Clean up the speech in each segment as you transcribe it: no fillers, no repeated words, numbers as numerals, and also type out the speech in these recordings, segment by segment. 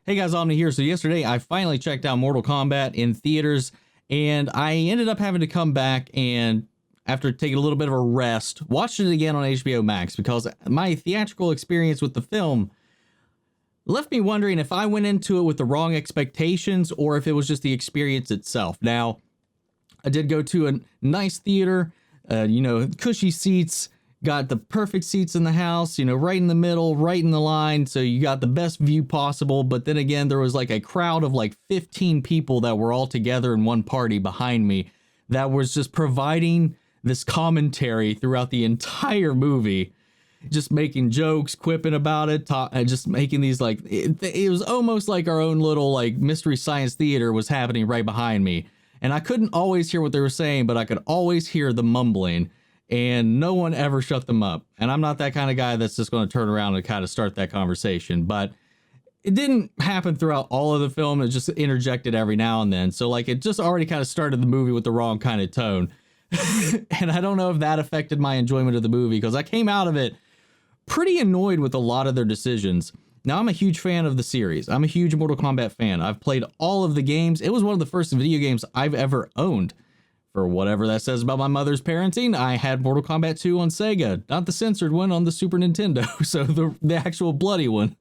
Hey guys, Omni here. So yesterday I finally checked out Mortal Kombat in theaters, and I ended up having to come back and, after taking a little bit of a rest, watched it again on HBO Max because my theatrical experience with the film left me wondering if I went into it with the wrong expectations or if it was just the experience itself. Now, I did go to a nice theater, cushy seats, got the perfect seats in the house, right in the middle, right in the line. So you got the best view possible. But then again, there was like a crowd of like 15 people that were all together in one party behind me that was just providing this commentary throughout the entire movie, just making jokes, quipping about it, just making these like, it was almost like our own little like Mystery Science Theater was happening right behind me. And I couldn't always hear what they were saying, but I could always hear the mumbling. And no one ever shut them up. And I'm not that kind of guy that's just going to turn around and kind of start that conversation. But it didn't happen throughout all of the film. It just interjected every now and then. So like it just already kind of started the movie with the wrong kind of tone. And I don't know if that affected my enjoyment of the movie, because I came out of it pretty annoyed with a lot of their decisions. Now, I'm a huge fan of the series. I'm a huge Mortal Kombat fan. I've played all of the games. It was one of the first video games I've ever owned. For whatever that says about my mother's parenting, I had Mortal Kombat 2 on Sega, not the censored one on the Super Nintendo, so the actual bloody one.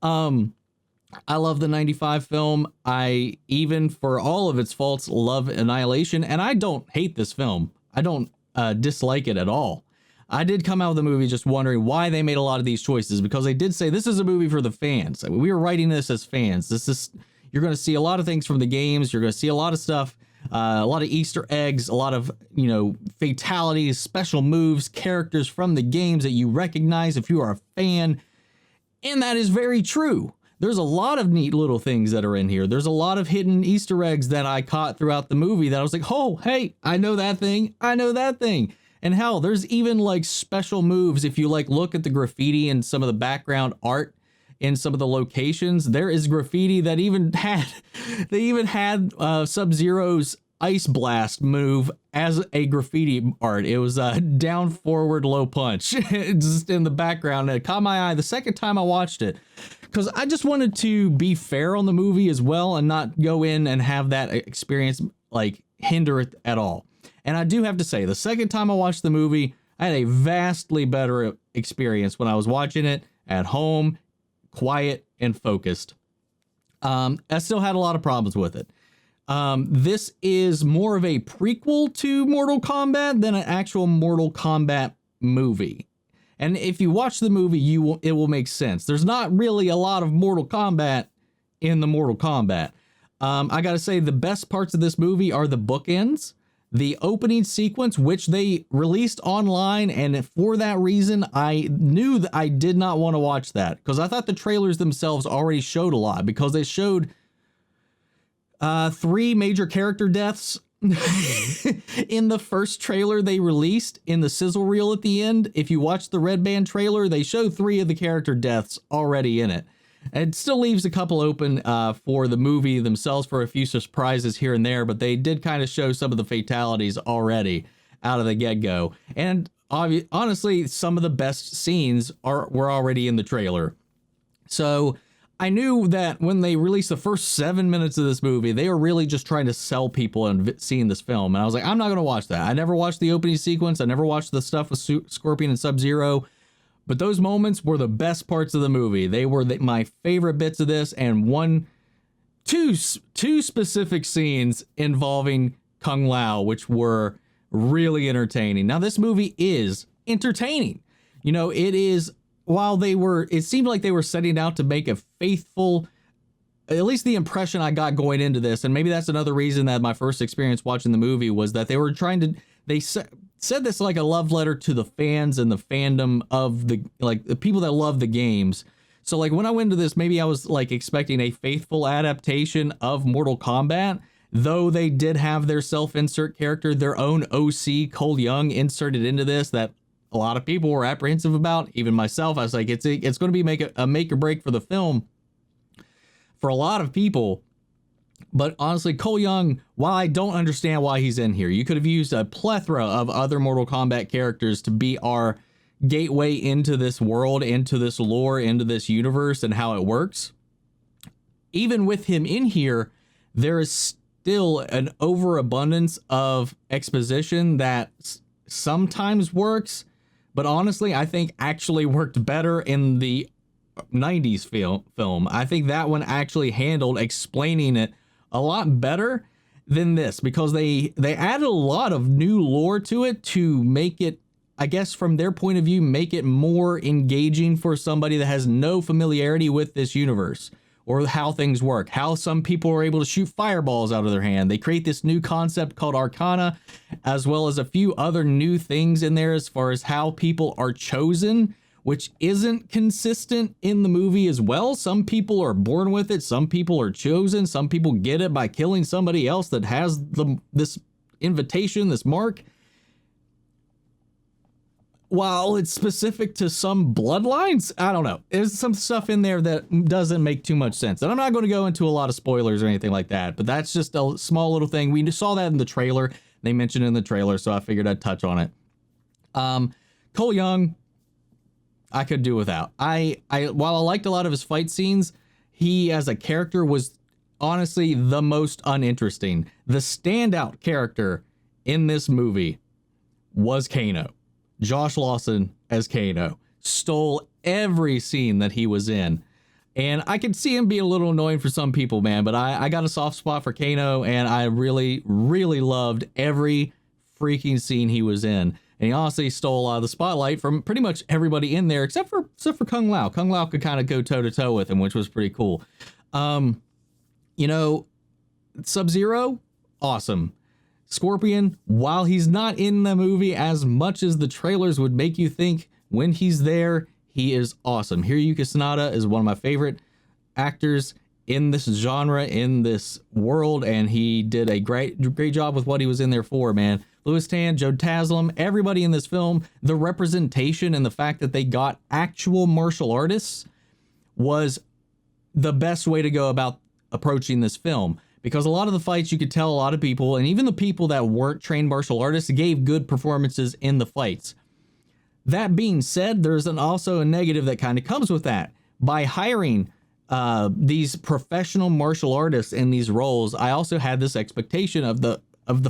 I love the 95 film. I, even for all of its faults, love Annihilation, and I don't hate this film. I don't dislike it at all. I did come out of the movie just wondering why they made a lot of these choices, because they did say this is a movie for the fans. I mean, we were writing this as fans. You're going to see a lot of things from the games. You're going to see a lot of stuff. A lot of Easter eggs, a lot of, fatalities, special moves, characters from the games that you recognize if you are a fan. And that is very true. There's a lot of neat little things that are in here. There's a lot of hidden Easter eggs that I caught throughout the movie that I was like, oh, hey, I know that thing. I know that thing. And hell, there's even like special moves. If you like look at the graffiti and some of the background art in some of the locations, there is graffiti that even had Sub-Zero's Ice Blast move as a graffiti art. It was a down, forward, low punch just in the background. And it caught my eye the second time I watched it, because I just wanted to be fair on the movie as well and not go in and have that experience like hinder it at all. And I do have to say, the second time I watched the movie, I had a vastly better experience when I was watching it at home, quiet and focused. I still had a lot of problems with it. This is more of a prequel to Mortal Kombat than an actual Mortal Kombat movie. And if you watch the movie, it will make sense. There's not really a lot of Mortal Kombat in the Mortal Kombat. I gotta say, the best parts of this movie are the bookends. The opening sequence, which they released online, and for that reason, I knew that I did not want to watch that, because I thought the trailers themselves already showed a lot, because they showed 3 major character deaths in the first trailer they released in the sizzle reel at the end. If you watch the Red Band trailer, they show 3 of the character deaths already in it. It still leaves a couple open for the movie themselves for a few surprises here and there, but they did kind of show some of the fatalities already out of the get-go. And honestly, some of the best scenes were already in the trailer. So I knew that when they released the first 7 minutes of this movie, they were really just trying to sell people and seeing this film. And I was like, I'm not going to watch that. I never watched the opening sequence. I never watched the stuff with Scorpion and Sub-Zero. But those moments were the best parts of the movie. They were my favorite bits of this, and two specific scenes involving Kung Lao, which were really entertaining. Now, this movie is entertaining. It is, it seemed like they were setting out to make a faithful, at least the impression I got going into this, and maybe that's another reason that my first experience watching the movie was that they were they said this like a love letter to the fans and the fandom of the people that love the games. So like when I went into this, maybe I was like expecting a faithful adaptation of Mortal Kombat, though they did have their self-insert character, their own OC, Cole Young, inserted into this that a lot of people were apprehensive about, even myself. I was like, it's going to be a make or break for the film for a lot of people. But honestly, Cole Young, while I don't understand why he's in here, you could have used a plethora of other Mortal Kombat characters to be our gateway into this world, into this lore, into this universe and how it works. even with him in here, there is still an overabundance of exposition that sometimes works, but honestly, I think actually worked better in the 90s film. I think that one actually handled explaining it a lot better than this, because they added a lot of new lore to it to make it, I guess from their point of view, make it more engaging for somebody that has no familiarity with this universe or how things work, how some people are able to shoot fireballs out of their hand. They create this new concept called Arcana, as well as a few other new things in there as far as how people are chosen, which isn't consistent in the movie as well. Some people are born with it. Some people are chosen. Some people get it by killing somebody else that has this invitation, this mark. While it's specific to some bloodlines, I don't know. There's some stuff in there that doesn't make too much sense. And I'm not going to go into a lot of spoilers or anything like that, but that's just a small little thing. We saw that in the trailer. They mentioned it in the trailer, so I figured I'd touch on it. Cole Young, I could do without. While I liked a lot of his fight scenes, he as a character was honestly the most uninteresting. The standout character in this movie was Kano. Josh Lawson as Kano stole every scene that he was in. And I could see him be a little annoying for some people, man, but I got a soft spot for Kano, and I really, really loved every freaking scene he was in. And he honestly stole a lot of the spotlight from pretty much everybody in there, except for Kung Lao. Kung Lao could kind of go toe to toe with him, which was pretty cool. Sub-Zero, awesome. Scorpion, while he's not in the movie as much as the trailers would make you think, when he's there, he is awesome. Hiroyuki Sanada is one of my favorite actors in this genre, in this world, and he did a great job with what he was in there for, man. Louis Tan, Joe Taslim, everybody in this film, the representation and the fact that they got actual martial artists was the best way to go about approaching this film. Because a lot of the fights, you could tell a lot of people, and even the people that weren't trained martial artists, gave good performances in the fights. That being said, there's also a negative that kind of comes with that. By hiring these professional martial artists in these roles, I also had this expectation of the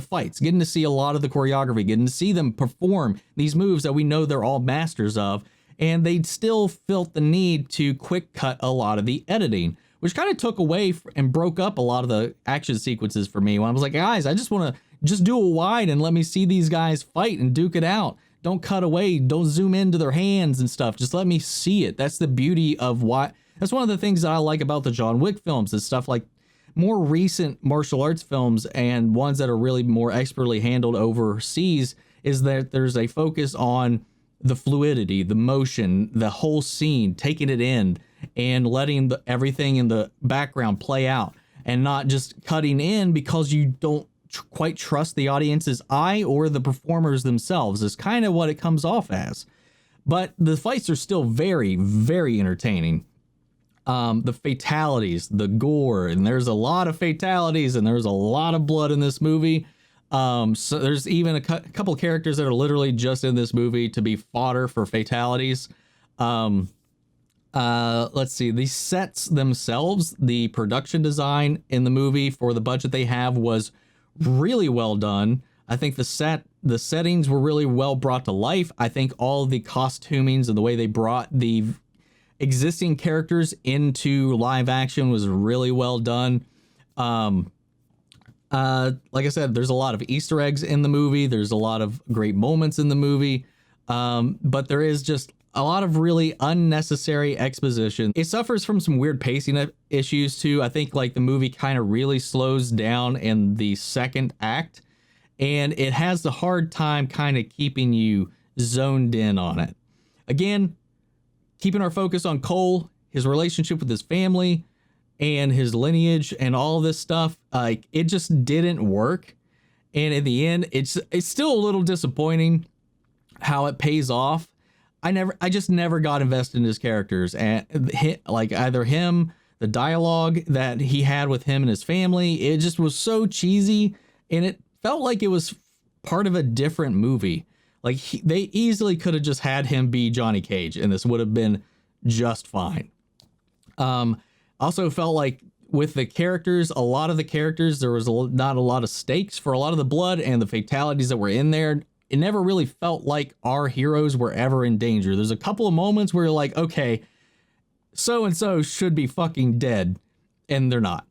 fights, getting to see a lot of the choreography, getting to see them perform these moves that we know they're all masters of, and they still felt the need to quick cut a lot of the editing, which kind of took away and broke up a lot of the action sequences for me. When I was like, guys, I just want to just do a wide and let me see these guys fight and duke it out. Don't cut away. Don't zoom into their hands and stuff. Just let me see it. That's the beauty of that's one of the things that I like about the John Wick films, is stuff like more recent martial arts films and ones that are really more expertly handled overseas, is that there's a focus on the fluidity, the motion, the whole scene, taking it in and letting everything in the background play out, and not just cutting in because you don't quite trust the audience's eye or the performers themselves, is kind of what it comes off as. But the fights are still very, very entertaining. The fatalities, the gore, and there's a lot of fatalities and there's a lot of blood in this movie. So there's even a couple characters that are literally just in this movie to be fodder for fatalities. Let's see, the sets themselves, the production design in the movie for the budget they have was really well done. I think the settings were really well brought to life. I think all the costumings and the way they brought the existing characters into live action was really well done. Like I said, there's a lot of Easter eggs in the movie. There's a lot of great moments in the movie. But there is just a lot of really unnecessary exposition. It suffers from some weird pacing issues too. I think like the movie kind of really slows down in the second act, and it has the hard time kind of keeping you zoned in on it. Again, keeping our focus on Cole, his relationship with his family and his lineage and all this stuff, like it just didn't work. And in the end, it's still a little disappointing how it pays off. I just never got invested in his characters, and like either him, the dialogue that he had with him and his family, it just was so cheesy, and it felt like it was part of a different movie. Like they easily could have just had him be Johnny Cage, and this would have been just fine. Also felt like with the characters, a lot of the characters, there was not a lot of stakes for a lot of the blood and the fatalities that were in there. It never really felt like our heroes were ever in danger. There's a couple of moments where you're like, okay, so-and-so should be fucking dead, and they're not.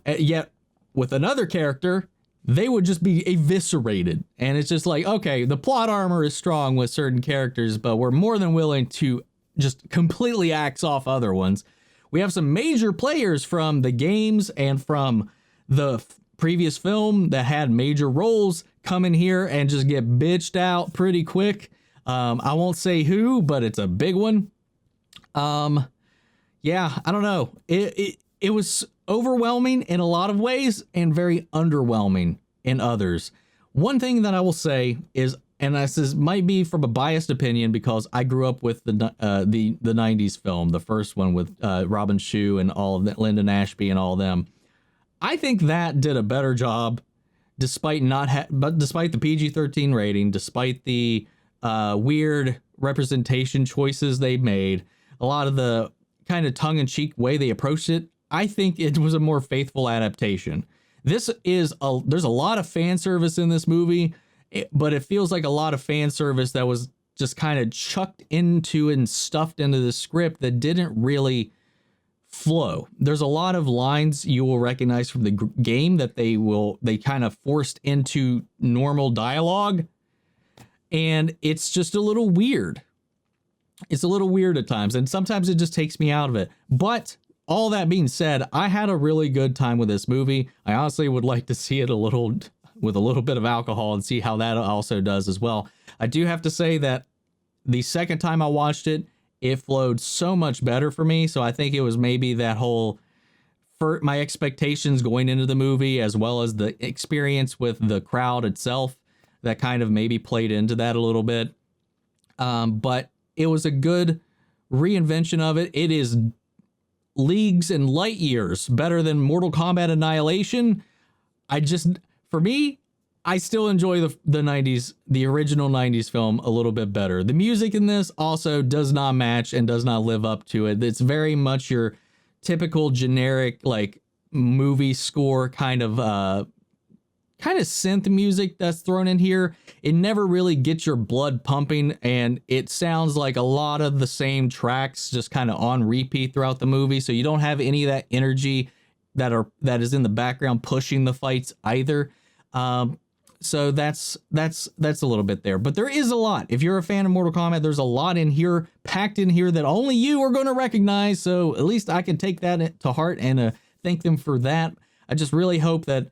Yet with another character, they would just be eviscerated. And it's just like, okay, the plot armor is strong with certain characters, but we're more than willing to just completely axe off other ones. We have some major players from the games and from the previous film that had major roles come in here and just get bitched out pretty quick. I won't say who, but it's a big one. Yeah, I don't know. It was overwhelming in a lot of ways and very underwhelming in others. One thing that I will say is, and this might be from a biased opinion because I grew up with the 90s film, the first one with Robin Shou and all of that, Lyndon Ashby and all of them. I think that did a better job, despite despite the PG-13 rating, despite the weird representation choices they made, a lot of the kind of tongue-in-cheek way they approached it. I think it was a more faithful adaptation. There's a lot of fan service in this movie, but it feels like a lot of fan service that was just kind of chucked into and stuffed into the script that didn't really flow. There's a lot of lines you will recognize from the game that they kind of forced into normal dialogue, and it's just a little weird. It's a little weird at times, and sometimes it just takes me out of it. But all that being said, I had a really good time with this movie. I honestly would like to see it with a little bit of alcohol and see how that also does as well. I do have to say that the second time I watched it, it flowed so much better for me. So I think it was maybe that whole, for my expectations going into the movie, as well as the experience with the crowd itself, that kind of maybe played into that a little bit. But it was a good reinvention of it. It is leagues and light years better than Mortal Kombat Annihilation. For me, I still enjoy the 90s, the original 90s film a little bit better. The music in this also does not match and does not live up to it. It's very much your typical generic, like, movie score kind of synth music that's thrown in here. It never really gets your blood pumping, and it sounds like a lot of the same tracks just kind of on repeat throughout the movie. So you don't have any of that energy that is in the background pushing the fights either. So that's a little bit there, but there is a lot. If you're a fan of Mortal Kombat, there's a lot in here, packed in here, that only you are going to recognize. So at least I can take that to heart and thank them for that. I just really hope that,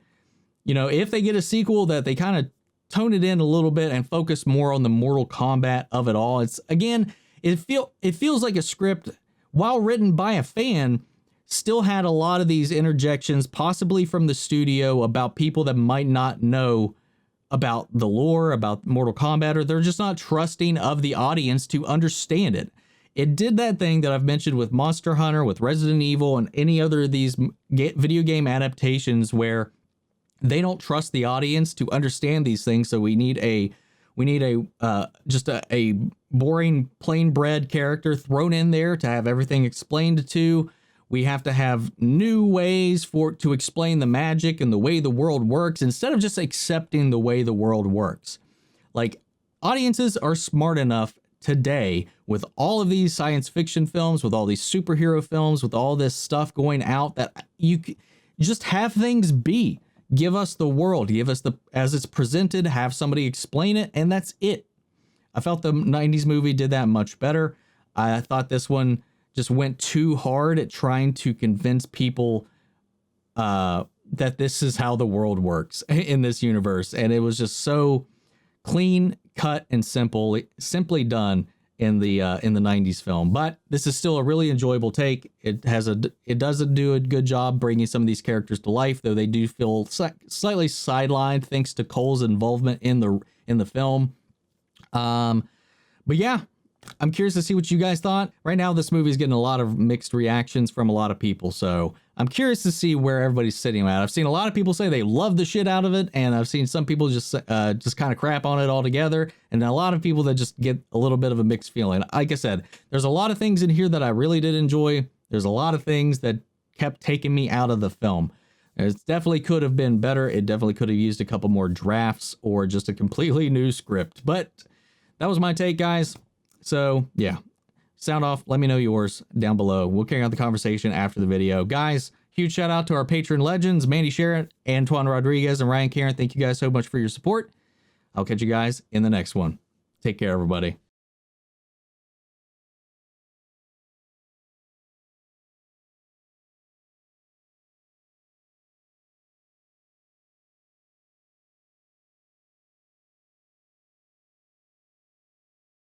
if they get a sequel, that they kind of tone it in a little bit and focus more on the Mortal Kombat of it all. It's, again, it feels like a script, while written by a fan, still had a lot of these interjections, possibly from the studio, about people that might not know about the lore, about Mortal Kombat, or they're just not trusting of the audience to understand it. It did that thing that I've mentioned with Monster Hunter, with Resident Evil, and any other of these video game adaptations where they don't trust the audience to understand these things. So we need a boring, plain bread character thrown in there to have everything explained to. We have to have new ways to explain the magic and the way the world works, instead of just accepting the way the world works. Like, audiences are smart enough today, with all of these science fiction films, with all these superhero films, with all this stuff going out, that you just have things be. Give us the world, give us as it's presented, have somebody explain it, and that's it. I felt the 90s movie did that much better. I thought this one just went too hard at trying to convince people that this is how the world works in this universe. And it was just so clean cut and simply done in the 90s film. But this is still a really enjoyable take. It doesn't do a good job bringing some of these characters to life, though they do feel slightly sidelined thanks to Cole's involvement in the film. But yeah, I'm curious to see what you guys thought. Right now, this movie is getting a lot of mixed reactions from a lot of people, so I'm curious to see where everybody's sitting at. I've seen a lot of people say they love the shit out of it, and I've seen some people just kind of crap on it altogether, and a lot of people that just get a little bit of a mixed feeling. Like I said, there's a lot of things in here that I really did enjoy. There's a lot of things that kept taking me out of the film. It definitely could have been better. It definitely could have used a couple more drafts or just a completely new script. But that was my take, guys. So yeah, sound off. Let me know yours down below. We'll carry on the conversation after the video. Guys, huge shout out to our patron legends, Mandy Sherritt, Antoine Rodriguez, and Ryan Karen. Thank you guys so much for your support. I'll catch you guys in the next one. Take care, everybody.